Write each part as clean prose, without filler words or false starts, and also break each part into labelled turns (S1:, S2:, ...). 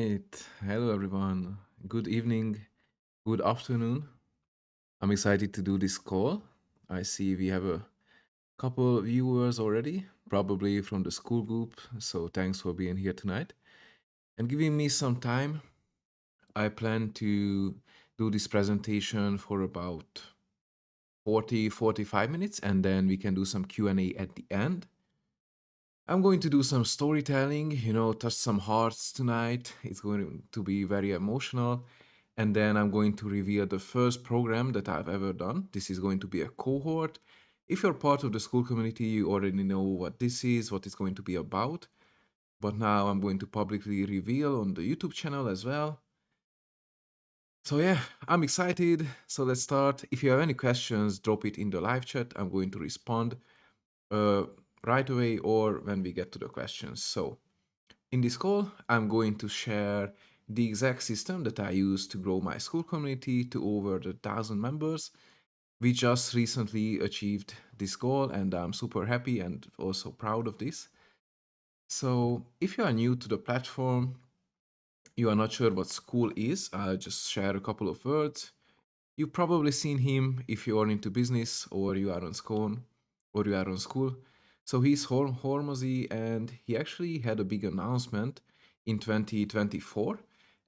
S1: right. Hello, everyone. Good evening, good afternoon. I'm excited to do this call. I see we have a couple viewers already, probably from the school group. So thanks for being here tonight and giving me some time. I plan to do this presentation for about 45 minutes, and then we can do some Q&A at the end. I'm going to do some storytelling, touch some hearts tonight. It's going to be very emotional. And then I'm going to reveal the first program that I've ever done. This is going to be a cohort. If you're part of the school community, you already know what this is, what it's going to be about. But now I'm going to publicly reveal on the YouTube channel as well. So yeah, I'm excited. So let's start. If you have any questions, drop it in the live chat. I'm going to respond uh, right away or when we get to the questions. So in this call, I'm going to share the exact system that I use to grow my school community to over 1,000 members. We just recently achieved this goal, and I'm super happy and also proud of this. So, if you are new to the platform, you are not sure what Skool is, I'll just share a couple of words. You've probably seen him if you are into business or you are on Skool or you are on Skool. So he's Hormozy and he actually had a big announcement in 2024.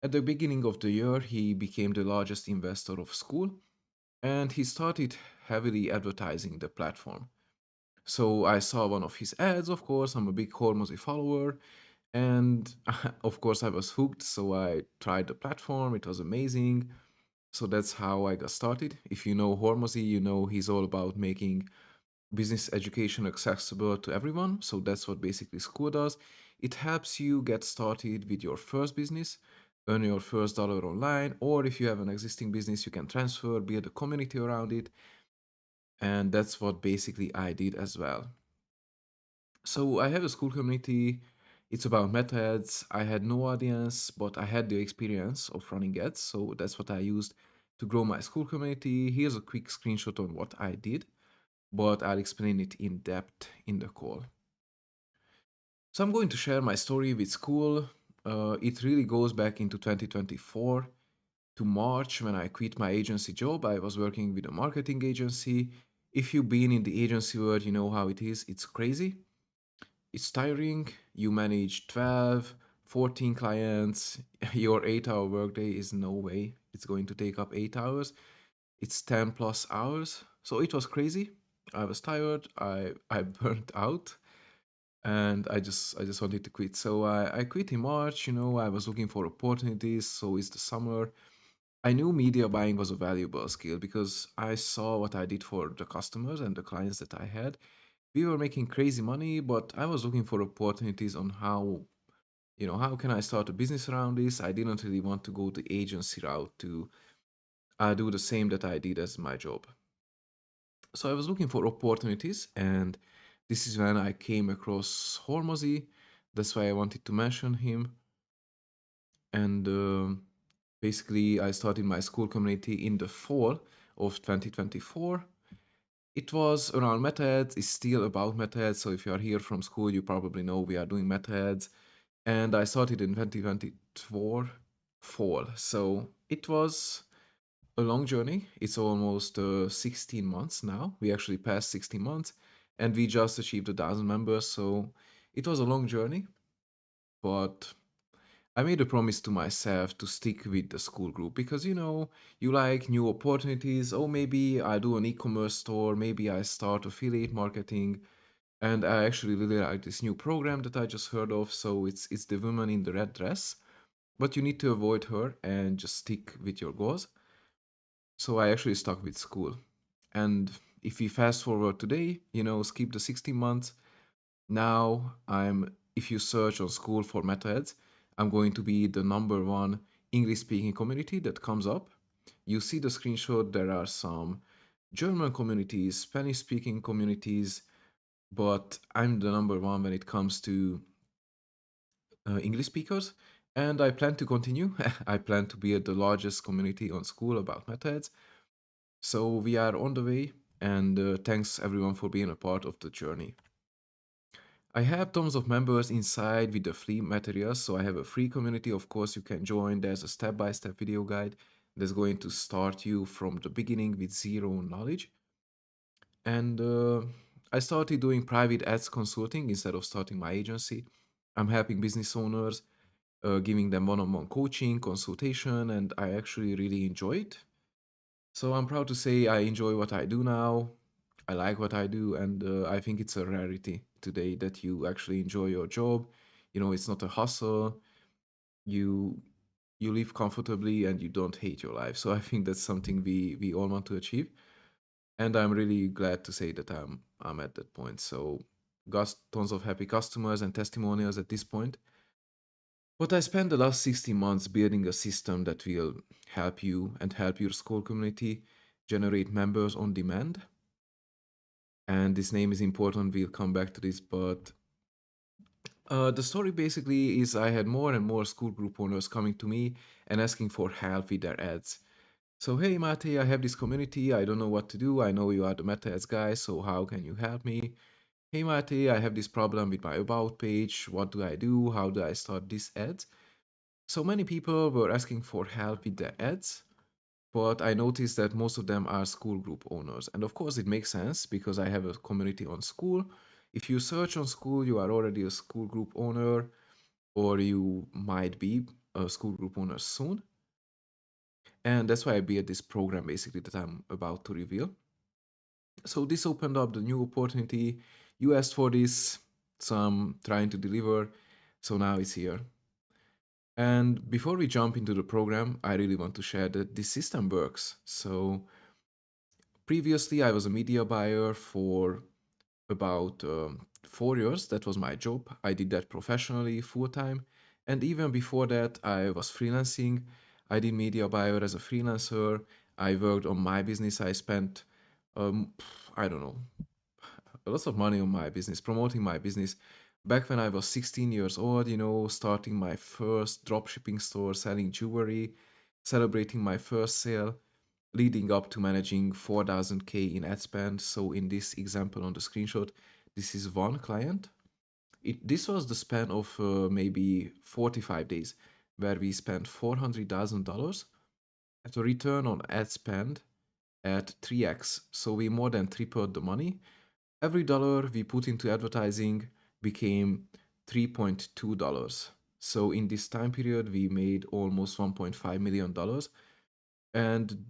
S1: At the beginning of the year, he became the largest investor of Skool and he started heavily advertising the platform. So I saw one of his ads, of course, I'm a big Hormozy follower, and of course I was hooked, so I tried the platform, it was amazing. So that's how I got started. If you know Hormozy, you know he's all about making business education accessible to everyone. So that's what basically School does. It helps you get started with your first business, earn your first dollar online, or if you have an existing business, you can transfer, build a community around it. And that's what basically I did as well. So I have a school community. It's about meta ads. I had no audience, but I had the experience of running ads. So that's what I used to grow my school community. Here's a quick screenshot on what I did, but I'll explain it in depth in the call. So I'm going to share my story with Skool. It really goes back into 2024 to March when I quit my agency job. I was working with a marketing agency. If you've been in the agency world, you know how it is. It's crazy. It's tiring. You manage 12, 14 clients. Your 8 hour workday is no way. It's going to take up 8 hours. It's 10 plus hours. So it was crazy. I was tired. I burnt out and I just wanted to quit. So I quit in March. I was looking for opportunities. So it's the summer. I knew media buying was a valuable skill because I saw what I did for the customers and the clients that I had. We were making crazy money, but I was looking for opportunities on how can I start a business around this? I didn't really want to go the agency route to do the same that I did as my job. So I was looking for opportunities, and this is when I came across Hormozy. That's why I wanted to mention him. And basically, I started my school community in the fall of 2024. It was around meta ads. It's still about meta ads. So if you are here from school, you probably know we are doing meta ads. And I started in 2024 fall. So it was a long journey. It's almost 16 months now. We actually passed 16 months and we just achieved 1,000 members. So it was a long journey, but I made a promise to myself to stick with the school group because you like new opportunities. Oh, maybe I do an e-commerce store, maybe I start affiliate marketing. And I actually really like this new program that I just heard of. So it's the woman in the red dress, but you need to avoid her and just stick with your goals. So I actually stuck with School. And if we fast forward today, skip the 16 months, now if you search on School for meta ads, I'm going to be the number one English speaking community that comes up. You see the screenshot, there are some German communities, Spanish speaking communities, but I'm the number one when it comes to English speakers. And I plan to continue. I plan to be at the largest community on School about meta ads. So we are on the way, and thanks everyone for being a part of the journey. I have tons of members inside with the free materials. So I have a free community. Of course, you can join. There's a step-by-step video guide that's going to start you from the beginning with zero knowledge. And I started doing private ads consulting instead of starting my agency. I'm helping business owners, giving them one-on-one coaching, consultation, and I actually really enjoy it. So I'm proud to say I enjoy what I do now. I like what I do, and I think it's a rarity today that you actually enjoy your job. It's not a hustle. You you live comfortably and you don't hate your life. So I think that's something we all want to achieve, and I'm really glad to say that I'm at that point. So got tons of happy customers and testimonials at this point. But I spent the last 16 months building a system that will help you and help your Skool community generate members on demand. And this name is important. We'll come back to this, but the story basically is I had more and more Skool group owners coming to me and asking for help with their ads. So, hey, Mate, I have this community. I don't know what to do. I know you are the meta ads guy, so how can you help me? Hey, Mate, I have this problem with my about page. What do I do? How do I start this ads? So many people were asking for help with their ads, but I noticed that most of them are Skool group owners. And of course, it makes sense because I have a community on Skool. If you search on Skool, you are already a Skool group owner, or you might be a Skool group owner soon. And that's why I built this program basically that I'm about to reveal. So this opened up the new opportunity. You asked for this, so I'm trying to deliver. So now it's here. And before we jump into the program, I really want to share that this system works. So previously, I was a media buyer for about 4 years. That was my job. I did that professionally, full time. And even before that, I was freelancing. I did media buyer as a freelancer. I worked on my business. I spent, um, I don't know, a lot of money on my business, promoting my business. Back when I was 16 years old, starting my first dropshipping store, selling jewelry, celebrating my first sale, leading up to managing 4,000K in ad spend. So in this example on the screenshot, this is one client. This was the span of maybe 45 days where we spent $400,000 at a return on ad spend at 3x. So we more than tripled the money. Every dollar we put into advertising became $3.2. So in this time period, we made almost $1.5 million. And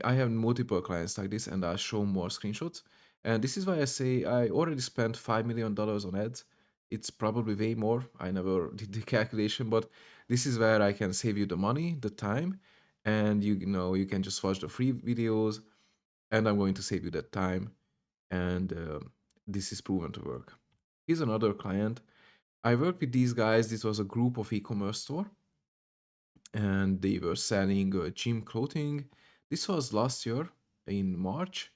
S1: I have multiple clients like this, and I'll show more screenshots. And this is why I say I already spent $5 million on ads. It's probably way more. I never did the calculation, but this is where I can save you the money, the time, and you can just watch the free videos, and I'm going to save you that time. And this is proven to work. Here's another client. I worked with these guys. This was a group of e-commerce store, and they were selling gym clothing. This was last year in March,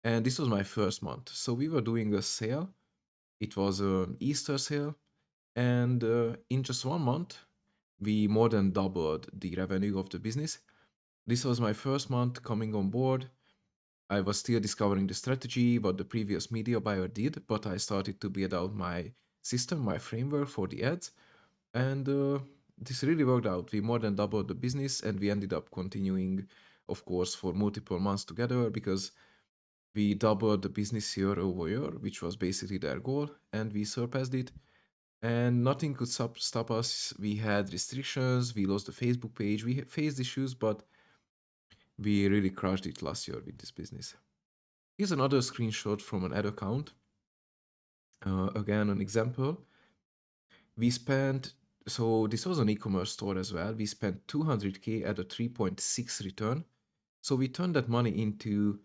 S1: and this was my first month. So we were doing a sale. It was an Easter sale, and in just 1 month, we more than doubled the revenue of the business. This was my first month coming on board. I was still discovering the strategy, what the previous media buyer did, but I started to build out my system, my framework for the ads, and this really worked out. We more than doubled the business, and we ended up continuing, of course, for multiple months together because we doubled the business year over year, which was basically their goal, and we surpassed it. And nothing could stop us. We had restrictions, we lost the Facebook page, we faced issues, but we really crushed it last year with this business. Here's another screenshot from an ad account. Again, an example. We spent, so this was an e-commerce store as well. We spent 200K at a 3.6 return. So we turned that money into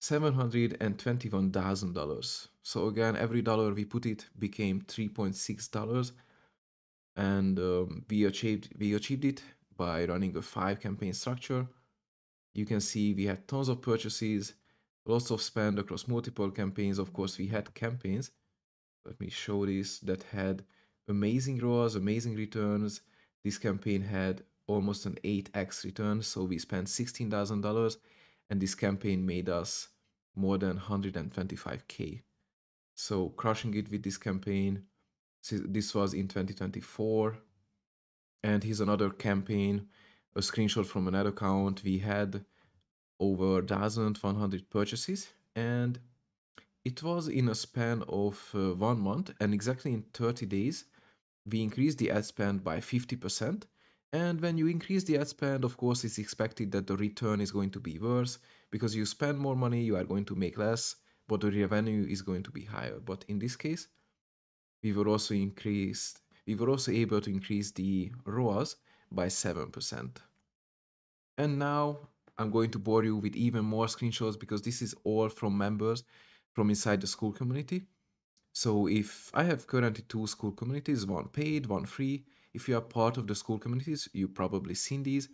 S1: $721,000. So again, every dollar we put it became $3.6, and we achieved it by running a 5 campaign structure. You can see we had tons of purchases, lots of spend across multiple campaigns. Of course, we had campaigns. Let me show this that had amazing ROAS, amazing returns. This campaign had almost an 8x return, so we spent $16,000, and this campaign made us more than 125K. So crushing it with this campaign. This was in 2024. And here's another campaign, a screenshot from an ad account. We had over 1,100 purchases, and it was in a span of 1 month, and exactly in 30 days, we increased the ad spend by 50%. And when you increase the ad spend, of course, it's expected that the return is going to be worse because you spend more money, you are going to make less, but the revenue is going to be higher. But in this case, we were also able to increase the ROAS by 7%. And now I'm going to bore you with even more screenshots because this is all from members from inside the Skool community. So if I have currently two Skool communities, one paid, one free. If you are part of the Skool communities, you probably seen these,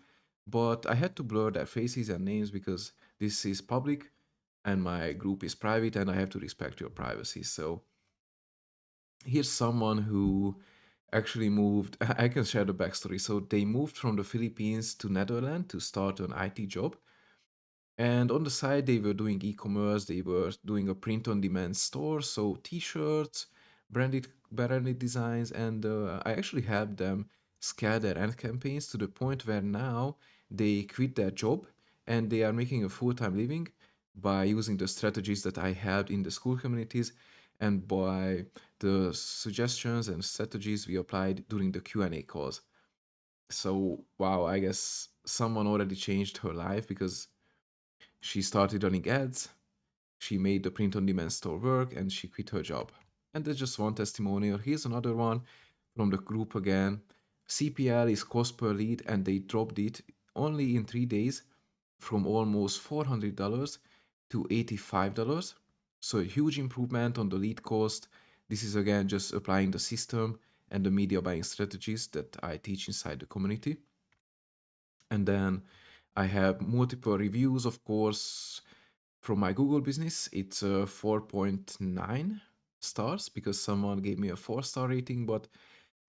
S1: but I had to blur their faces and names because this is public and my group is private and I have to respect your privacy. So here's someone who actually moved. I can share the backstory. So they moved from the Philippines to Netherlands to start an IT job, and on the side, they were doing e-commerce. They were doing a print-on-demand store, so T-shirts, branded designs, and I actually helped them scale their ad campaigns to the point where now they quit their job and they are making a full-time living by using the strategies that I helped in the Skool communities and by the suggestions and strategies we applied during the Q&A calls. So, wow, I guess someone already changed her life because she started running ads, she made the print on demand store work, and she quit her job. And that's just one testimonial. Here's another one from the group again. CPL is cost per lead, and they dropped it only in 3 days from almost $400 to $85. So a huge improvement on the lead cost. This is again just applying the system and the media buying strategies that I teach inside the community. And then I have multiple reviews, of course, from my Google business. It's a 4.9 stars because someone gave me a 4-star rating, but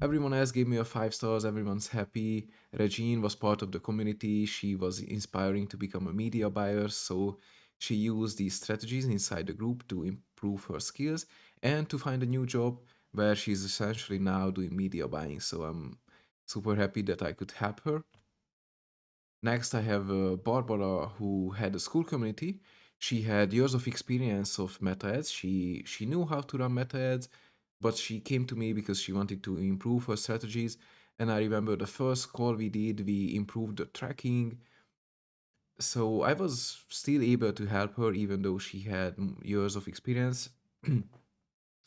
S1: everyone else gave me a 5 stars. Everyone's happy. Regine was part of the community. She was inspiring to become a media buyer. So she used these strategies inside the group to improve her skills and to find a new job where she's essentially now doing media buying. So I'm super happy that I could help her. Next, I have Barbara, who had a Skool community. She had years of experience of meta ads. She knew how to run meta ads, but she came to me because she wanted to improve her strategies. And I remember the first call we did, we improved the tracking. So I was still able to help her, even though she had years of experience.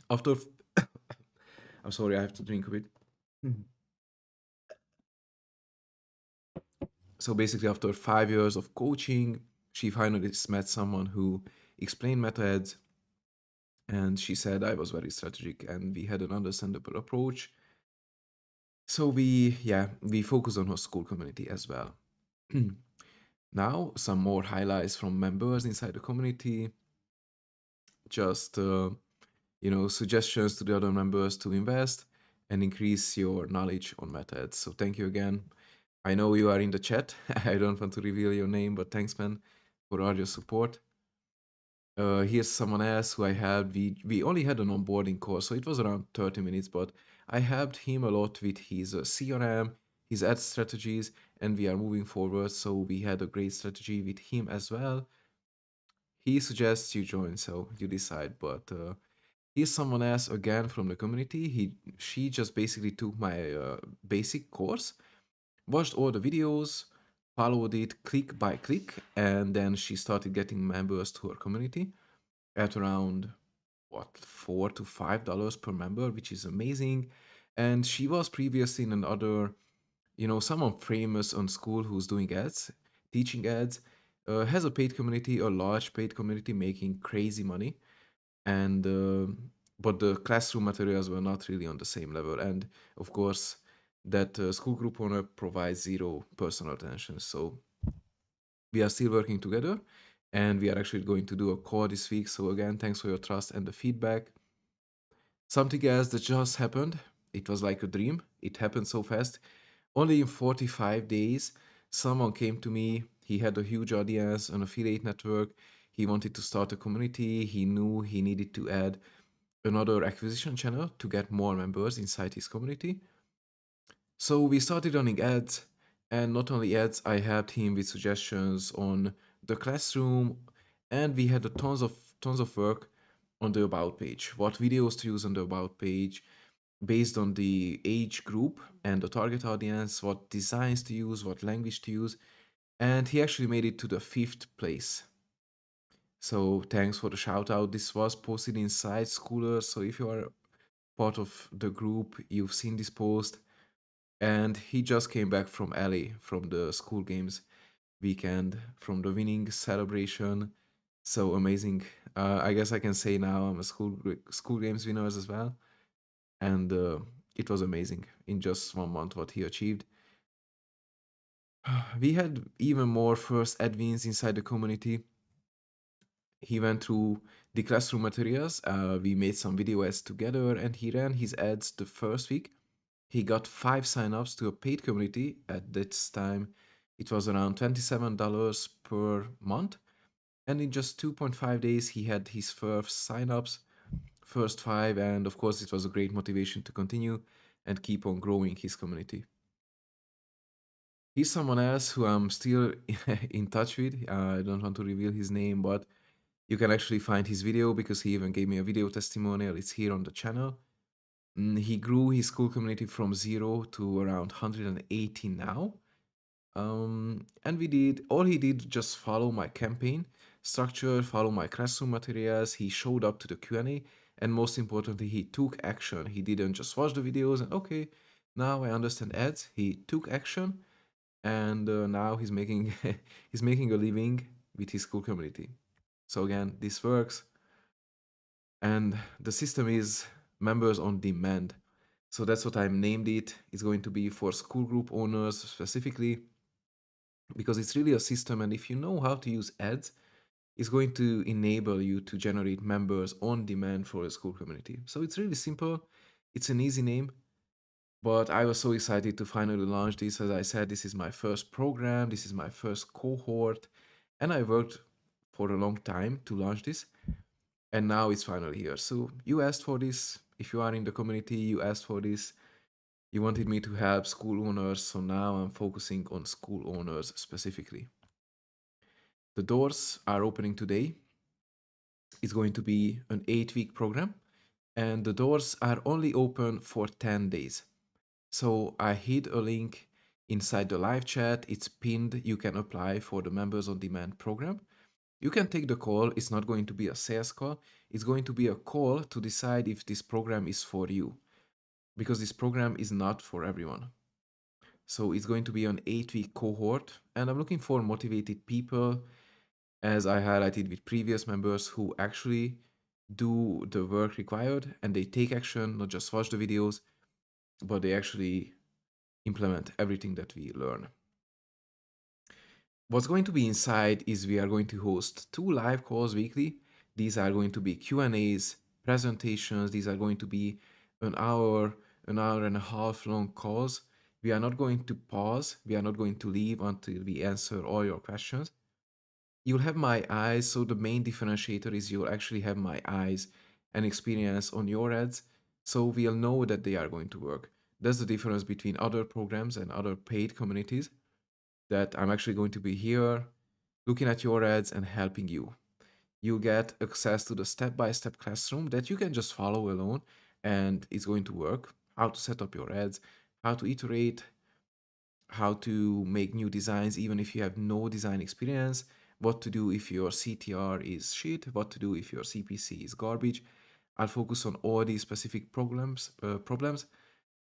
S1: After, I'm sorry, I have to drink a bit. So basically, after 5 years of coaching, she finally met someone who explained meta ads, and she said I was very strategic and we had an understandable approach. So we focus on her Skool community as well. Now, some more highlights from members inside the community. Just suggestions to the other members to invest and increase your knowledge on meta ads. So thank you again. I know you are in the chat. I don't want to reveal your name, but thanks, man, for all your support. Here's someone else who I helped. We only had an onboarding course, so it was around 30 minutes, but I helped him a lot with his CRM, his ad strategies, and we are moving forward. So we had a great strategy with him as well. He suggests you join, so you decide. But here's someone else again from the community. She just basically took my basic course, watched all the videos, followed it click by click, and then she started getting members to her community at around what, $4 to $5 per member, which is amazing. And she was previously in another, someone famous on Skool who's doing ads, teaching ads, has a paid community, a large paid community making crazy money. And but the classroom materials were not really on the same level. And of course, that Skool group owner provides zero personal attention. So we are still working together and we are actually going to do a call this week. So again, thanks for your trust and the feedback. Something else that just happened. It was like a dream. It happened so fast. Only in 45 days, someone came to me. He had a huge audience, an affiliate network. He wanted to start a community. He knew he needed to add another acquisition channel to get more members inside his community. So we started running ads, and not only ads, I helped him with suggestions on the classroom, and we had a tons of work on the about page. What videos to use on the about page based on the age group and the target audience, what designs to use, what language to use, and he actually made it to the fifth place. So thanks for the shout out. This was posted inside Schooler. So if you are part of the group, you've seen this post. And he just came back from LA from the school games weekend, from the winning celebration. So amazing. I guess I can say now I'm a school games winner as well. And it was amazing in just 1 month what he achieved. We had even more first admins inside the community. He went through the classroom materials. We made some video ads together, and he ran his ads the first week. He got 5 signups to a paid community. At this time, it was around $27 per month. And in just 2.5 days, he had his first signups, first five. And of course, it was a great motivation to continue and keep on growing his community. He's someone else who I'm still in touch with. I don't want to reveal his name, but you can actually find his video because he even gave me a video testimonial. It's here on the channel. He grew his school community from 0 to around 180 now. And all he did just follow my campaign structure, follow my classroom materials. He showed up to the Q&A, and most importantly, he took action. He didn't just watch the videos and okay, now I understand ads. He took action, and now he's making he's making a living with his school community. So again, this works, and the system is members on demand. So that's what I named it. It's going to be for school group owners specifically because it's really a system. And if you know how to use ads, it's going to enable you to generate members on demand for a school community. So it's really simple. It's an easy name, but I was so excited to finally launch this. As I said, this is my first program, this is my first cohort, and I worked for a long time to launch this. And now it's finally here. So you asked for this. If you are in the community, you asked for this. You wanted me to help school owners, so now I'm focusing on school owners specifically. The doors are opening today. It's going to be an 8-week program, and the doors are only open for 10 days. So I hid a link inside the live chat. It's pinned. You can apply for the Members on Demand program. You can take the call. It's not going to be a sales call. It's going to be a call to decide if this program is for you, because this program is not for everyone. So it's going to be an 8-week cohort, and I'm looking for motivated people, as I highlighted with previous members, who actually do the work required and they take action, not just watch the videos, but they actually implement everything that we learn. What's going to be inside is we are going to host 2 live calls weekly. These are going to be Q&As, presentations. These are going to be an hour and a half long calls. We are not going to pause. We are not going to leave until we answer all your questions. You'll have my eyes, so the main differentiator is you'll actually have my eyes and experience on your ads, so we'll know that they are going to work. That's the difference between other programs and other paid communities, that I'm actually going to be here looking at your ads and helping you. You'll get access to the step-by-step classroom that you can just follow alone, and it's going to work. How to set up your ads, how to iterate, how to make new designs even if you have no design experience, what to do if your CTR is shit, what to do if your CPC is garbage. I'll focus on all these specific problems,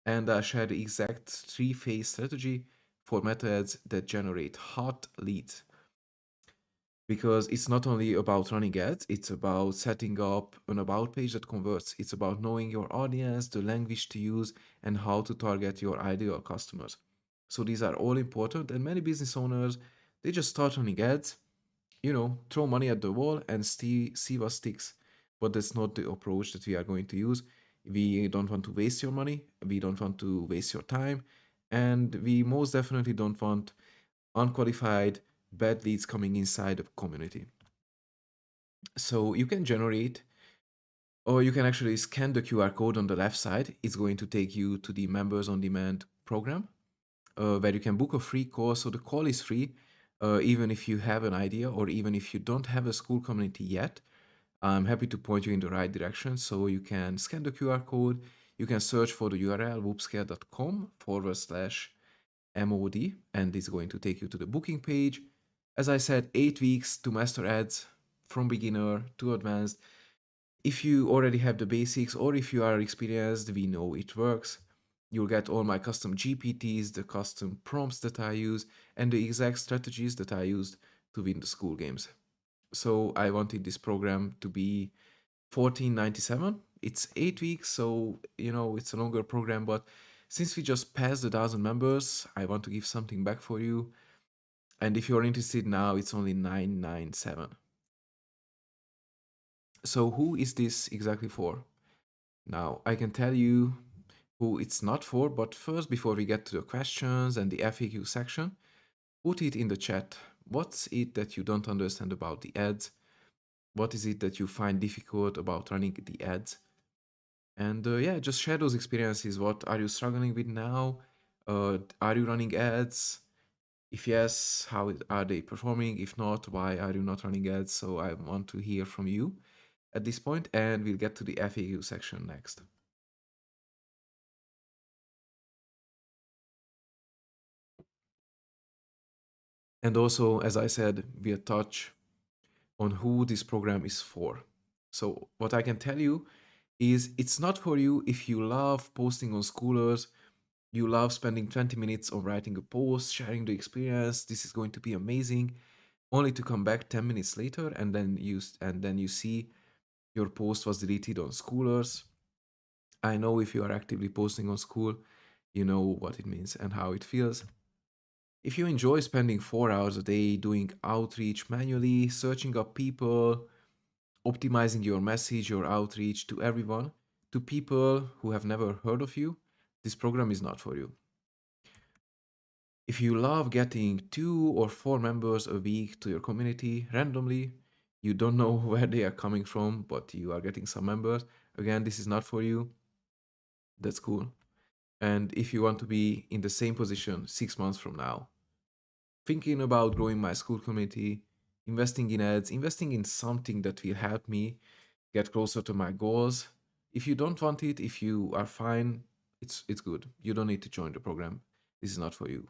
S1: and I'll share the exact 3-phase strategy for methods that generate hot leads. Because it's not only about running ads, it's about setting up an about page that converts. It's about knowing your audience, the language to use, and how to target your ideal customers. So these are all important, and many business owners, they just start running ads, throw money at the wall and see what sticks. But that's not the approach that we are going to use. We don't want to waste your money, we don't want to waste your time, and we most definitely don't want unqualified bad leads coming inside the community. So you can generate Or you can actually scan the QR code on the left side. It's going to take you to the Members on Demand program, where you can book a free call. So the call is free, even if you have an idea or even if you don't have a Skool community yet. I'm happy to point you in the right direction. So you can scan the QR code. You can search for the URL wupscale.com/MOD, and it's going to take you to the booking page. As I said, 8 weeks to master ads from beginner to advanced. If you already have the basics or if you are experienced, we know it works. You'll get all my custom GPTs, the custom prompts that I use, and the exact strategies that I used to win the Skool games. So I wanted this program to be 1497. It's 8 weeks, so it's a longer program, but since we just passed 1,000 members, I want to give something back for you. And if you're interested now, it's only 997. So who is this exactly for? Now, I can tell you who it's not for, but first, before we get to the questions and the FAQ section, put it in the chat. What's it that you don't understand about the ads? What is it that you find difficult about running the ads? And yeah, just share those experiences. What are you struggling with now? Are you running ads? If yes, how are they performing? If not, why are you not running ads? So I want to hear from you at this point, and we'll get to the FAQ section next. And also, as I said, we'll touch on who this program is for. So what I can tell you is it's not for you if you love posting on Schoolers, you love spending 20 minutes on writing a post, sharing the experience, this is going to be amazing, only to come back 10 minutes later and then you see your post was deleted on Schoolers. I know if you are actively posting on Skool, you know what it means and how it feels. If you enjoy spending 4 hours a day doing outreach manually, searching up people, optimizing your message, your outreach to everyone, to people who have never heard of you, this program is not for you. If you love getting 2 or 4 members a week to your community randomly, you don't know where they are coming from, but you are getting some members, again, this is not for you. That's cool. And if you want to be in the same position 6 months from now, thinking about growing my Skool community, investing in ads, investing in something that will help me get closer to my goals. If you don't want it, if you are fine, it's good. You don't need to join the program. This is not for you.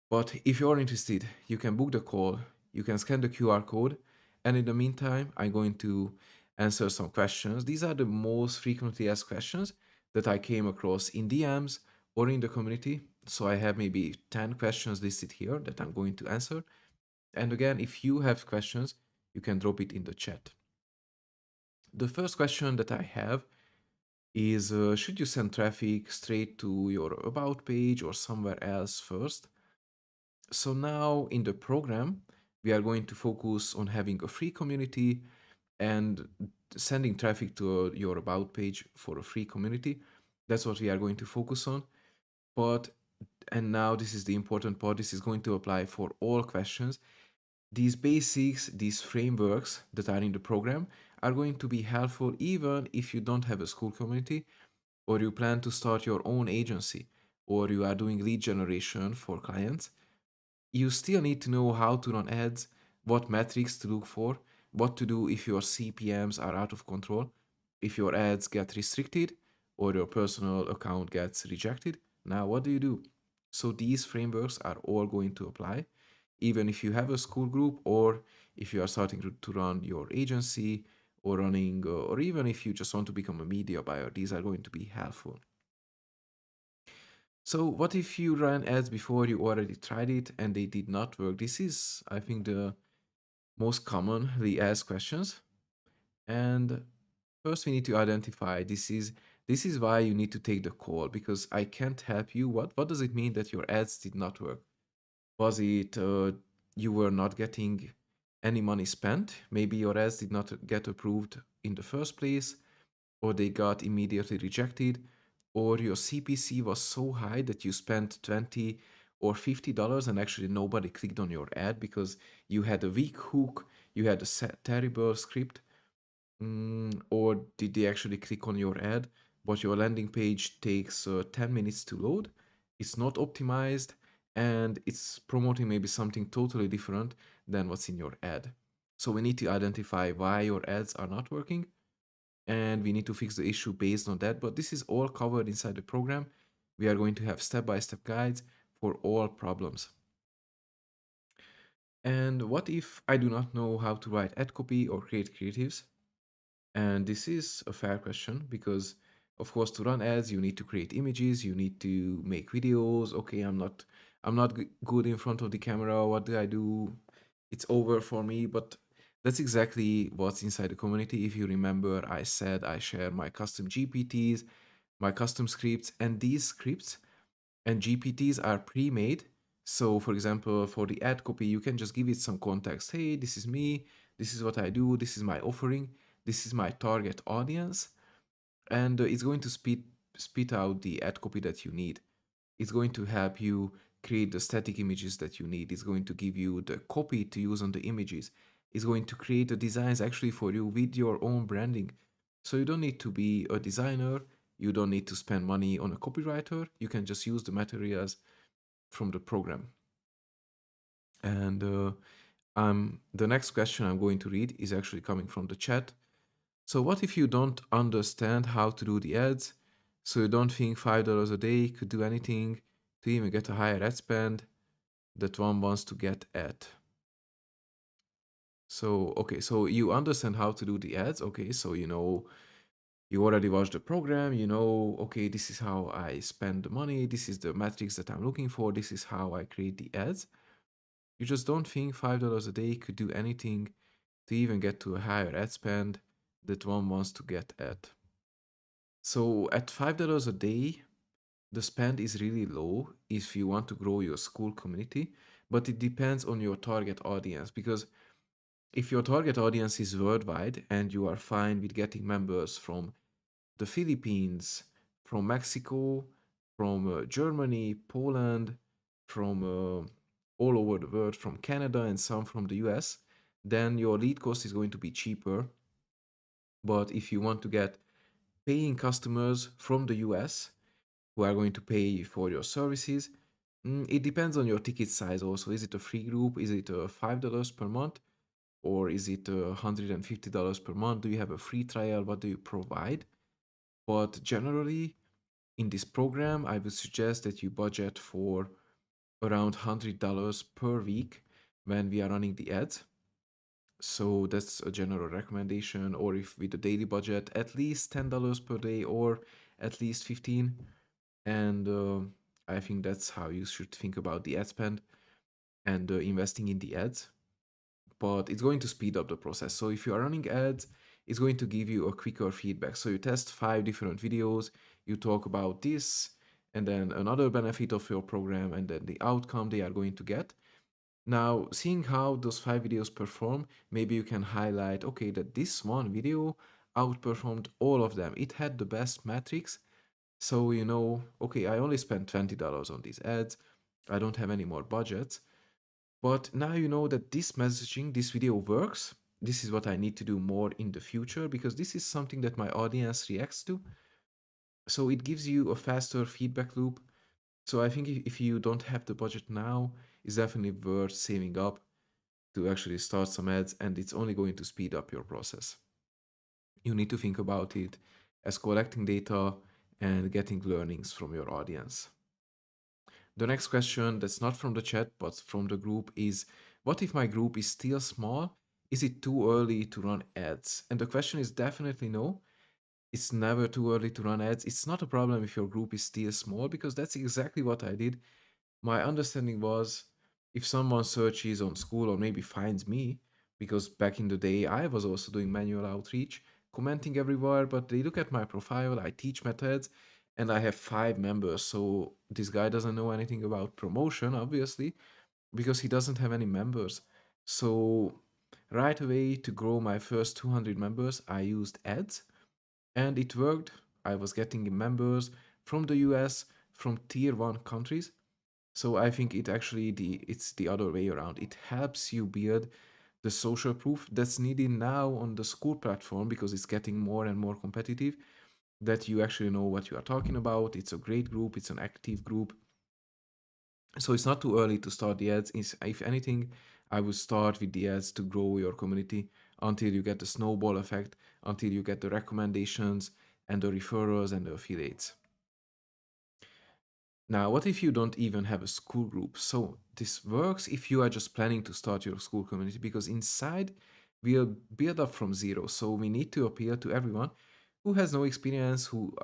S1: But if you're interested, you can book the call, you can scan the QR code, and in the meantime, I'm going to answer some questions. These are the most frequently asked questions that I came across in DMs or in the community. So I have maybe 10 questions listed here that I'm going to answer. And again, if you have questions, you can drop it in the chat. The first question that I have is should you send traffic straight to your about page or somewhere else first? So now in the program, we are going to focus on having a free community and sending traffic to your about page for a free community. That's what we are going to focus on. But, and now this is the important part, this is going to apply for all questions. These basics, these frameworks that are in the program are going to be helpful even if you don't have a Skool community or you plan to start your own agency or you are doing lead generation for clients. You still need to know how to run ads, what metrics to look for, what to do if your CPMs are out of control, if your ads get restricted or your personal account gets rejected. Now, what do you do? So, these frameworks are all going to apply, even if you have a Skool group or if you are starting to run your agency or running, or even if you just want to become a media buyer, these are going to be helpful. So what if you ran ads before you already tried it and they did not work? This is, I think, the most commonly asked questions. And first we need to identify this is why you need to take the call because I can't help you. What does it mean that your ads did not work? Was it you were not getting any money spent? Maybe your ads did not get approved in the first place, or they got immediately rejected, or your CPC was so high that you spent 20 or $50 and actually nobody clicked on your ad because you had a weak hook, you had a terrible script. Or did they actually click on your ad, but your landing page takes 10 minutes to load? It's not optimized and it's promoting maybe something totally different than what's in your ad. So we need to identify why your ads are not working and we need to fix the issue based on that. But this is all covered inside the program. We are going to have step-by-step guides for all problems. And what if I do not know how to write ad copy or create creatives? And this is a fair question because, of course, to run ads, you need to create images, you need to make videos. Okay, I'm not good in front of the camera. What do I do? It's over for me. But that's exactly what's inside the community. If you remember, I said I share my custom GPTs, my custom scripts, and these scripts and GPTs are pre-made. So, for example, for the ad copy, you can just give it some context. Hey, this is me. This is what I do. This is my offering. This is my target audience. And it's going to spit out the ad copy that you need. It's going to help you create the static images that you need. It's going to give you the copy to use on the images. It's going to create the designs actually for you with your own branding. So you don't need to be a designer. You don't need to spend money on a copywriter. You can just use the materials from the program. And the next question I'm going to read is actually coming from the chat. So what if you don't understand how to do the ads? So you don't think $5 a day could do anything to even get a higher ad spend that one wants to get at? So, okay, so you understand how to do the ads. Okay, so you already watched the program, okay, this is how I spend the money, this is the metrics that I'm looking for, this is how I create the ads. You just don't think $5 a day could do anything to even get to a higher ad spend that one wants to get at. So at $5 a day, the spend is really low if you want to grow your Skool community, but it depends on your target audience because if your target audience is worldwide and you are fine with getting members from the Philippines, from Mexico, from Germany, Poland, from all over the world, from Canada and some from the US, then your lead cost is going to be cheaper. But if you want to get paying customers from the US who are going to pay for your services, it depends on your ticket size also. Is it a free group? Is it $5 per month? Or is it $150 per month? Do you have a free trial? What do you provide? But generally, in this program, I would suggest that you budget for around $100 per week when we are running the ads. So that's a general recommendation. Or if with a daily budget, at least $10 per day or at least 15. And I think that's how you should think about the ad spend and investing in the ads. But it's going to speed up the process. So if you are running ads, it's going to give you a quicker feedback. So you test 5 different videos, you talk about this, and then another benefit of your program, and then the outcome they are going to get. Now, seeing how those 5 videos perform, maybe you can highlight, okay, that this one video outperformed all of them. It had the best metrics. So, okay, I only spent $20 on these ads. I don't have any more budgets. But now you know that this messaging, this video works. This is what I need to do more in the future because this is something that my audience reacts to. So it gives you a faster feedback loop. So I think if you don't have the budget now, it's definitely worth saving up to actually start some ads, and it's only going to speed up your process. You need to think about it as collecting data and getting learnings from your audience. The next question that's not from the chat but from the group is, what if my group is still small? Is it too early to run ads? And the question is definitely no. It's never too early to run ads. It's not a problem if your group is still small because that's exactly what I did. My understanding was if someone searches on Skool or maybe finds me, because back in the day I was also doing manual outreach, commenting everywhere, but they look at my profile, I teach methods, and I have 5 members. So this guy doesn't know anything about promotion, obviously, because he doesn't have any members. So right away to grow my first 200 members, I used ads and it worked. I was getting members from the US, from tier 1 countries. So I think it's the other way around. It helps you build the social proof that's needed now on the school platform because it's getting more and more competitive, that you actually know what you are talking about. It's a great group, it's an active group. So it's not too early to start the ads. If anything, I would start with the ads to grow your community until you get the snowball effect, until you get the recommendations and the referrals and the affiliates. Now, what if you don't even have a school group? So this works if you are just planning to start your school community, because inside we'll build up from zero. So we need to appeal to everyone who has no experience, who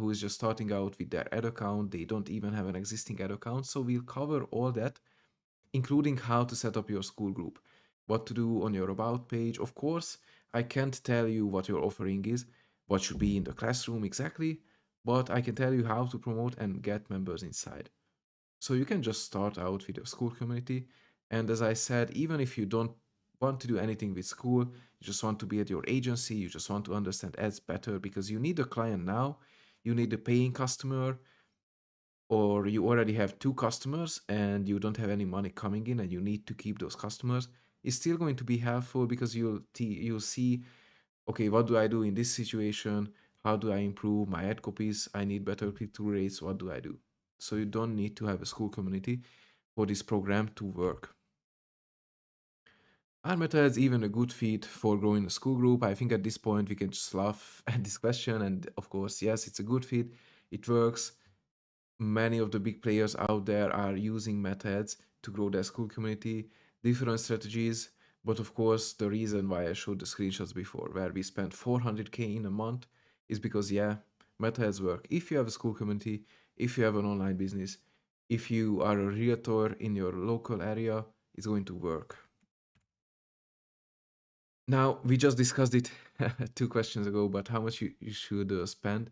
S1: is just starting out with their ad account. They don't even have an existing ad account. So we'll cover all that, including how to set up your school group, what to do on your about page. Of course, I can't tell you what your offering is, what should be in the classroom exactly, but I can tell you how to promote and get members inside. So you can just start out with your school community. And as I said, even if you don't want to do anything with school, you just want to be at your agency, you just want to understand ads better because you need a client now, you need a paying customer, or you already have two customers and you don't have any money coming in and you need to keep those customers, is still going to be helpful because you'll see, okay, what do I do in this situation? How do I improve my ad copies? I need better click-through rates. What do I do? So you don't need to have a school community for this program to work. Are methods even a good fit for growing a school group? I think at this point we can just laugh at this question. And of course, yes, it's a good fit. It works. Many of the big players out there are using methods to grow their school community, different strategies. But of course, the reason why I showed the screenshots before, where we spent 400K in a month, is because, yeah, methods work. If you have a school community, if you have an online business, if you are a realtor in your local area, it's going to work. Now, we just discussed it 2 questions ago, but how much you should spend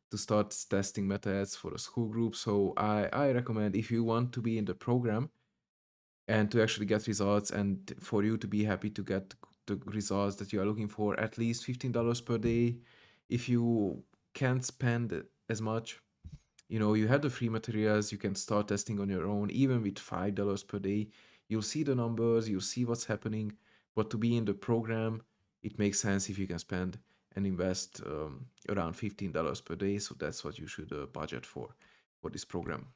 S1: to start testing meta ads for a school group. So I recommend, if you want to be in the program and to actually get results, and for you to be happy to get the results that you are looking for, at least $15 per day. If you can't spend as much, you have the free materials, you can start testing on your own, even with $5 per day. You'll see the numbers, you'll see what's happening. But to be in the program, it makes sense if you can spend and invest around $15 per day. So that's what you should budget for this program.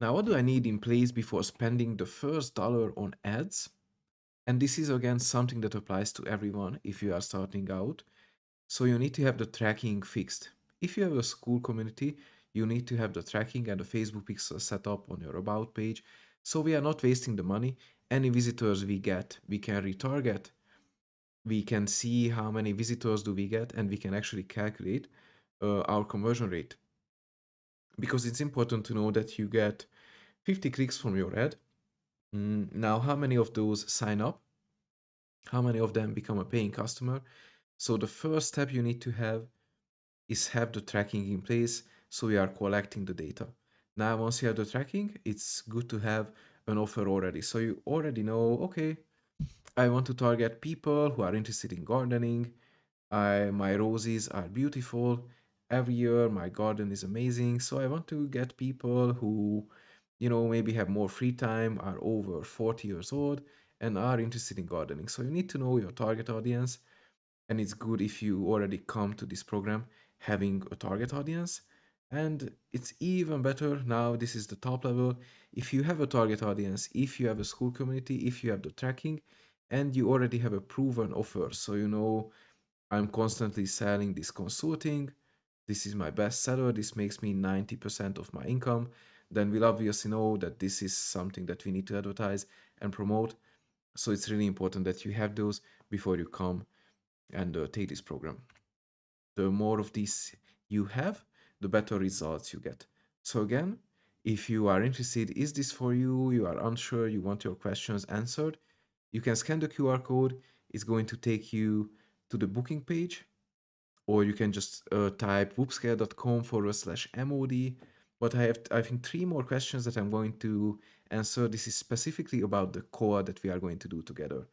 S1: Now, what do I need in place before spending the first dollar on ads? And this is again something that applies to everyone if you are starting out. So you need to have the tracking fixed. If you have a school community, you need to have the tracking and the Facebook pixel set up on your about page. So we are not wasting the money. Any visitors we get, we can retarget. We can see how many visitors do we get, and we can actually calculate our conversion rate. Because it's important to know that you get 50 clicks from your ad. Now, how many of those sign up? How many of them become a paying customer? So the first step you need to have is have the tracking in place, so we are collecting the data. Now, once you have the tracking, it's good to have an offer already. So you already know, okay, I want to target people who are interested in gardening. My roses are beautiful. Every year my garden is amazing. So I want to get people who, maybe have more free time, are over 40 years old, and are interested in gardening. So you need to know your target audience, and it's good if you already come to this program having a target audience. And it's even better now, this is the top level, if you have a target audience, if you have a school community, if you have the tracking, and you already have a proven offer. So I'm constantly selling this consulting, this is my best seller, this makes me 90% of my income, then we'll obviously know that this is something that we need to advertise and promote. So it's really important that you have those before you come and take this program. The more of these you have, the better results you get. So again, if you are interested, is this for you? You are unsure, you want your questions answered, you can scan the QR code. It's going to take you to the booking page, or you can just type wupscale.com/mod. But I think 3 more questions that I'm going to answer. This is specifically about the core that we are going to do together.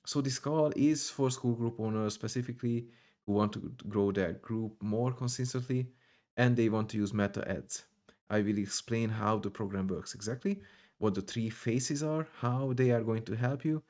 S1: So this call is for school group owners specifically who want to grow their group more consistently, and they want to use meta ads. I will explain how the program works exactly, what the 3 phases are, how they are going to help you,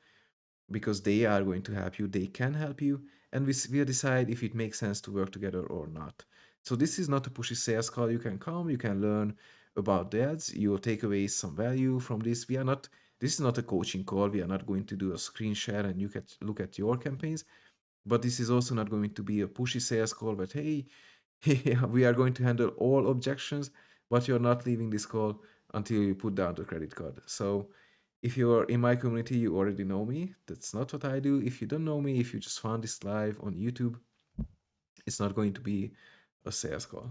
S1: because they are going to help you, they can help you, and we'll decide if it makes sense to work together or not. So this is not a pushy sales call. You can come, you can learn about the ads, you'll take away some value from this. This is not a coaching call. We are not going to do a screen share and you can look at your campaigns, but this is also not going to be a pushy sales call, but hey, we are going to handle all objections, but you're not leaving this call until you put down the credit card. So if you're in my community, you already know me. That's not what I do. If you don't know me, if you just found this live on YouTube, it's not going to be a sales call.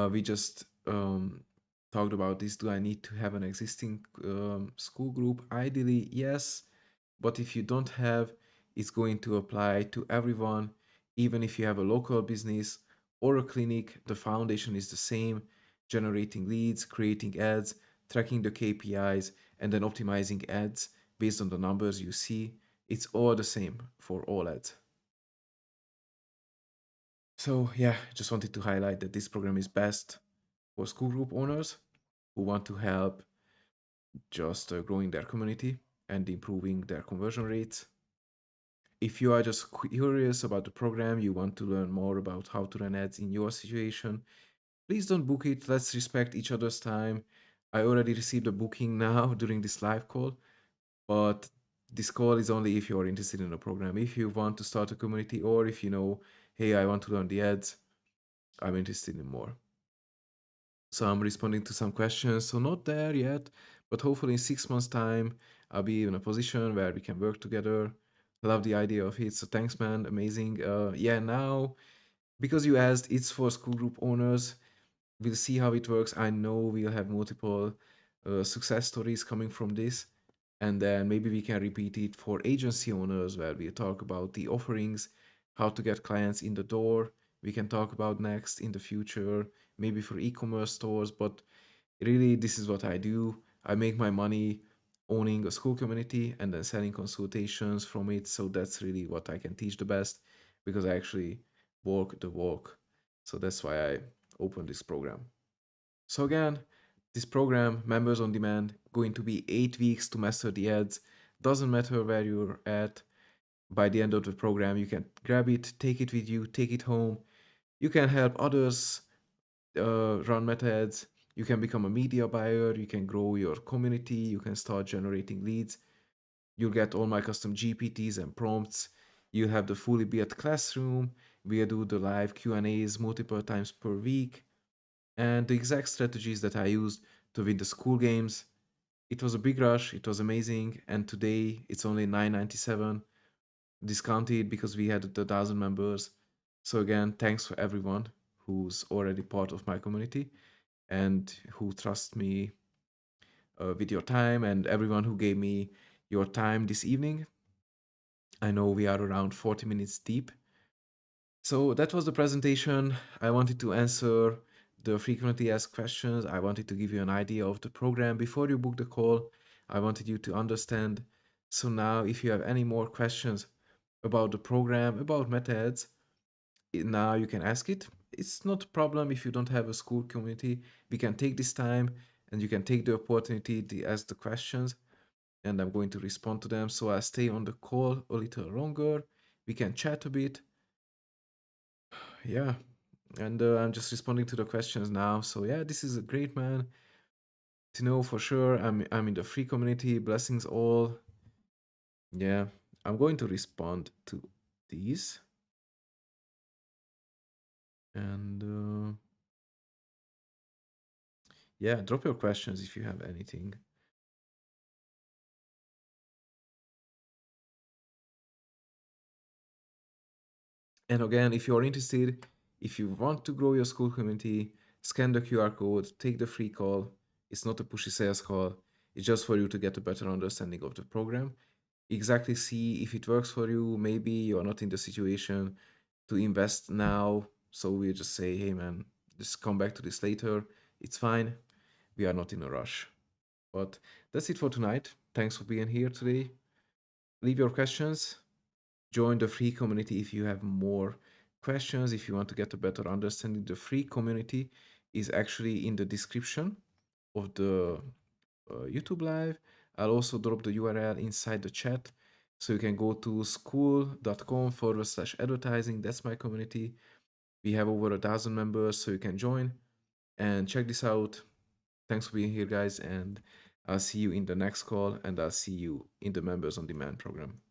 S1: We just talked about this. Do I need to have an existing school group? Ideally, yes. But if you don't have, it's going to apply to everyone. Even if you have a local business or a clinic, the foundation is the same: generating leads, creating ads, tracking the KPIs, and then optimizing ads based on the numbers you see. It's all the same for all ads. So, yeah, just wanted to highlight that this program is best for school group owners who want to help just growing their community and improving their conversion rates. If you are just curious about the program, you want to learn more about how to run ads in your situation, please don't book it. Let's respect each other's time. I already received a booking now during this live call, but this call is only if you are interested in the program. If you want to start a community, or if you know, hey, I want to learn the ads, I'm interested in more. So I'm responding to some questions. So not there yet, but hopefully in 6 months' time, I'll be in a position where we can work together. Love the idea of it. So thanks, man. Amazing. Yeah, now because you asked, it's for school group owners. We'll see how it works. I know we'll have multiple success stories coming from this. And then maybe we can repeat it for agency owners where we talk about the offerings, how to get clients in the door. We can talk about next in the future, maybe for e-commerce stores. But really, this is what I do. I make my money owning a school community and then selling consultations from it. So that's really what I can teach the best because I actually walk the walk. So that's why I opened this program. So again, this program, Members on Demand, going to be 8 weeks to master the ads. Doesn't matter where you're at. By the end of the program, you can grab it, take it with you, take it home. You can help others run meta ads. You can become a media buyer. You can grow your community. You can start generating leads. You'll get all my custom GPTs and prompts. You have the fully built classroom. We do the live Q&As multiple times per week. And the exact strategies that I used to win the school games. It was a big rush. It was amazing. And today it's only 9.97 discounted because we had the 1,000 members. So again, thanks for everyone who's already part of my community and who trust me with your time, and everyone who gave me your time this evening. I know we are around 40 minutes deep. So that was the presentation. I wanted to answer the frequently asked questions. I wanted to give you an idea of the program before you book the call. I wanted you to understand. So now, if you have any more questions about the program, about methods, now you can ask it. It's not a problem if you don't have a school community. We can take this time and you can take the opportunity to ask the questions, and I'm going to respond to them. So I'll stay on the call a little longer. We can chat a bit. Yeah. And I'm just responding to the questions now. So yeah, this is a great, man, to know for sure. I'm in the free community. Blessings all. Yeah, I'm going to respond to these. And yeah, drop your questions if you have anything. And again, if you're interested, if you want to grow your school community, scan the QR code, take the free call. It's not a pushy sales call. It's just for you to get a better understanding of the program. Exactly see if it works for you. Maybe you're not in the situation to invest now. So we just say, hey man, just come back to this later. It's fine. We are not in a rush. But that's it for tonight. Thanks for being here today. Leave your questions. Join the free community if you have more questions. If you want to get a better understanding, the free community is actually in the description of the YouTube live. I'll also drop the URL inside the chat. So you can go to skool.com/advertising. That's my community. We have over 1,000 members, so you can join and check this out. Thanks for being here, guys, and I'll see you in the next call, and I'll see you in the Members on Demand program.